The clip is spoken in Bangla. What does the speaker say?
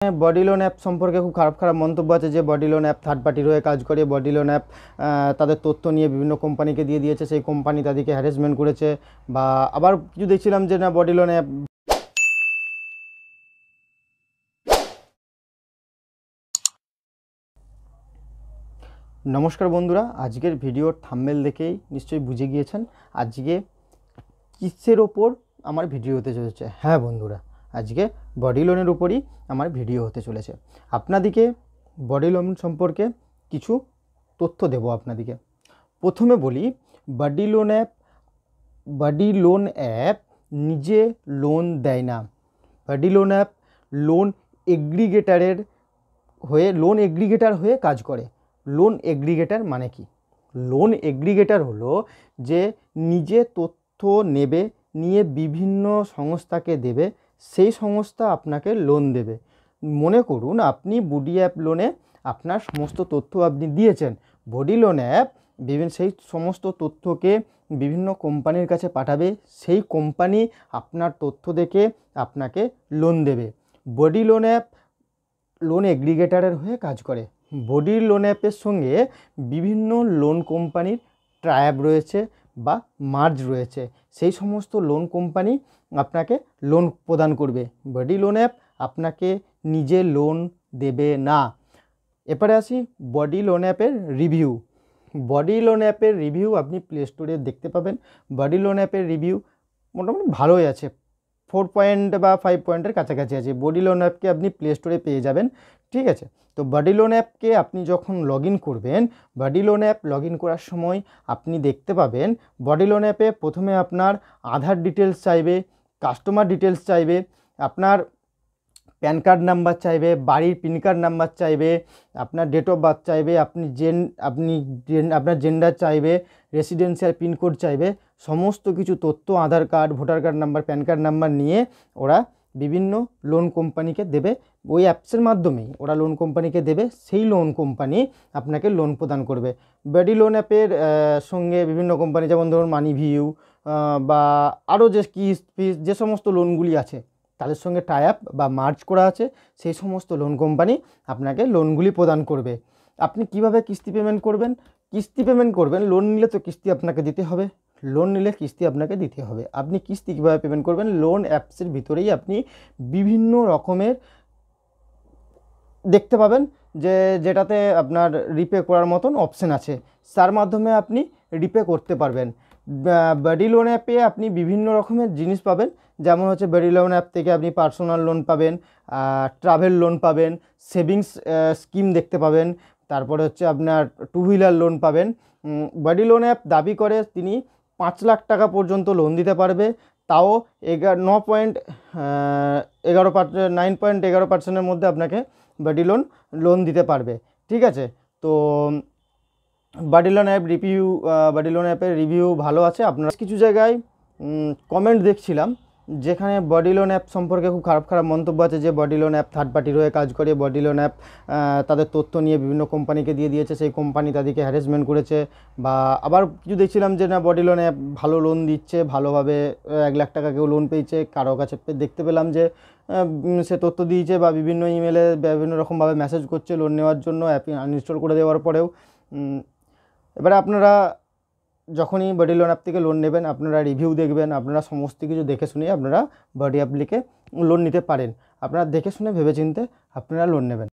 বডি লোন অ্যাপ সম্পর্কে খুব খারাপ খারাপ মন্তব্য আছে যে বডি লোন অ্যাপ থার্ড পার্টির হয়ে কাজ করে। বডি লোন অ্যাপ তাদের তথ্য নিয়ে বিভিন্ন কোম্পানিকে দিয়ে দিয়েছে, সেই কোম্পানি তাদেরকে হ্যারাসমেন্ট করেছে। বা আবার কিছু দেখছিলাম যে না বডি লোন অ্যাপ। নমস্কার বন্ধুরা, আজকের ভিডিওর থাম্বনেল দেখেই নিশ্চয়ই বুঝে গিয়েছেন আজকে কিসের ওপর আমার ভিডিও হতে চলেছে। হ্যাঁ বন্ধুরা, আজকে বডি লোনের উপরই আমার ভিডিও হতে চলেছে। আপনাদেরকে বডি লোন সম্পর্কে কিছু তথ্য দেব আপনাদেরকে। প্রথমে বলি, বডি লোন অ্যাপ নিজে লোন দেয় না। বডি লোন অ্যাপ লোন এগ্রিগেটার হয়ে কাজ করে। লোন এগ্রিগেটার মানে কি? লোন এগ্রিগেটার হলো যে নিজে তথ্য নেবে, নিয়ে বিভিন্ন সংস্থাকে দেবে, সেই সংস্থা আপনাকে লোন দেবে। মনে করুন আপনি বডি অ্যাপ লোনে আপনার সমস্ত তথ্য আপনি দিয়েছেন, বডি লোন অ্যাপ সেই সমস্ত তথ্যকে বিভিন্ন কোম্পানির কাছে পাঠাবে, সেই কোম্পানি আপনার তথ্য দেখে আপনাকে লোন দেবে। বডি লোন অ্যাপ লোন এগ্রিগেটারের হয়ে কাজ করে। বডি লোন অ্যাপের সঙ্গে বিভিন্ন লোন কোম্পানির ট্রায়াপ রয়েছে বা মার্জ রয়েছে, সেই সমস্ত লোন কোম্পানি আপনাকে লোন প্রদান করবে। বডি লোন অ্যাপ আপনাকে নিজে লোন দেবে না। এবারে আসি বডি লোন অ্যাপের রিভিউ। বডি লোন অ্যাপের রিভিউ আপনি প্লে স্টোরে দেখতে পাবেন। বডি লোন অ্যাপের রিভিউ মোটামুটি ভালোই আছে, 4 পয়েন্ট বা 5 পয়েন্টের কাছাকাছি আছে। বডি লোন অ্যাপকে আপনি প্লে স্টোরে পেয়ে যাবেন, ঠিক আছে। তো বডি লোন অ্যাপকে আপনি যখন লগ ইন করবেন, body loan app log in করার সময় আপনি দেখতে পাবেন বডি লোন অ্যাপে প্রথমে আপনার আধার ডিটেলস চাইবে, কাস্টমার ডিটেলস চাইবে, আপনার প্যান কার্ড নাম্বার চাইবে, বাড়ির পিন কার্ড নাম্বার চাইবে, আপনার ডেট অফ বার্থ চাইবে, আপনার জেন্ডার চাইবে, রেসিডেন্সিয়াল পিনকোড চাইবে। সমস্ত কিছু তথ্য Aadhaar card, voter card number, PAN card number নিয়ে ওরা বিভিন্ন লোন কোম্পানিকে দেবে। ওই অ্যাপসের মাধ্যমেই ওরা লোন কোম্পানিকে দেবে, সেই লোন কোম্পানি আপনাকে লোন প্রদান করবে। বডি লোন অ্যাপের সঙ্গে বিভিন্ন কোম্পানি, যেমন ধরুন মানি ভিউ বা আরও যে ফিস যে সমস্ত লোনগুলি আছে তাদের সঙ্গে টাই আপ বা মার্জ করা আছে, সেই সমস্ত লোন কোম্পানি আপনাকে লোনগুলি প্রদান করবে। আপনি কিভাবে কিস্তি পেমেন্ট করবেন? লোন নিলে তো কিস্তি আপনাকে দিতে হবে, আপনি কিস্তি কীভাবে পেমেন্ট করবেন? লোন অ্যাপসের ভিতরেই আপনি বিভিন্ন রকমের দেখতে পাবেন যেটাতে আপনার রিপে করার মতন অপশান আছে, তার মাধ্যমে আপনি রিপে করতে পারবেন। বডি লোন অ্যাপে আপনি বিভিন্ন রকমের জিনিস পাবেন, যেমন হচ্ছে বডি লোন অ্যাপ থেকে আপনি পার্সোনাল লোন পাবেন, ট্রাভেল লোন পাবেন, সেভিংস স্কিম দেখতে পাবেন, তারপরে হচ্ছে আপনার টু হুইলার লোন পাবেন। বডি লোন অ্যাপ দাবি করে তিনি 5 লাখ টাকা পর্যন্ত লোন দিতে পারবে, তাও 9.11% মধ্যে আপনাকে বডি লোন দিতে পারবে, ঠিক আছে। তো বডি লোন অ্যাপের রিভিউ ভালো আছে। আপনারা কিছু জায়গায় কমেন্ট দেখছিলাম যেখানে বডি লোন অ্যাপ সম্পর্কে খুব খারাপ খারাপ মন্তব্য আছে যে বডি লোন অ্যাপ থার্ড পার্টির হয়ে কাজ করে। বডি লোন অ্যাপ তাদের তথ্য নিয়ে বিভিন্ন কোম্পানিকে দিয়ে দিয়েছে, সেই কোম্পানি তাদেরকে হ্যারাসমেন্ট করেছে। বা আবার কিছু দেখছিলাম যে না বডি লোন অ্যাপ ভালো লোন দিচ্ছে, ভালোভাবে 1 লাখ টাকা কেউ লোন পেয়েছে। কারো কাছে দেখতে পেলাম যে সে তথ্য দিয়েছে বা বিভিন্ন ইমেলে বিভিন্ন রকমভাবে মেসেজ করছে লোন নেওয়ার জন্য, অ্যাপ আনইনস্টল করে দেওয়ার পরেও। এবারে আপনারা যখনই বডি লোন অ্যাপ থেকে লোন নেবেন, আপনারা রিভিউ দেখবেন, আপনারা সমস্ত কিছু দেখে শুনে আপনারা বডি অ্যাপ থেকে লোন নিতে পারেন। আপনারা দেখে শুনে ভেবেচিন্তে আপনারা লোন নেবেন।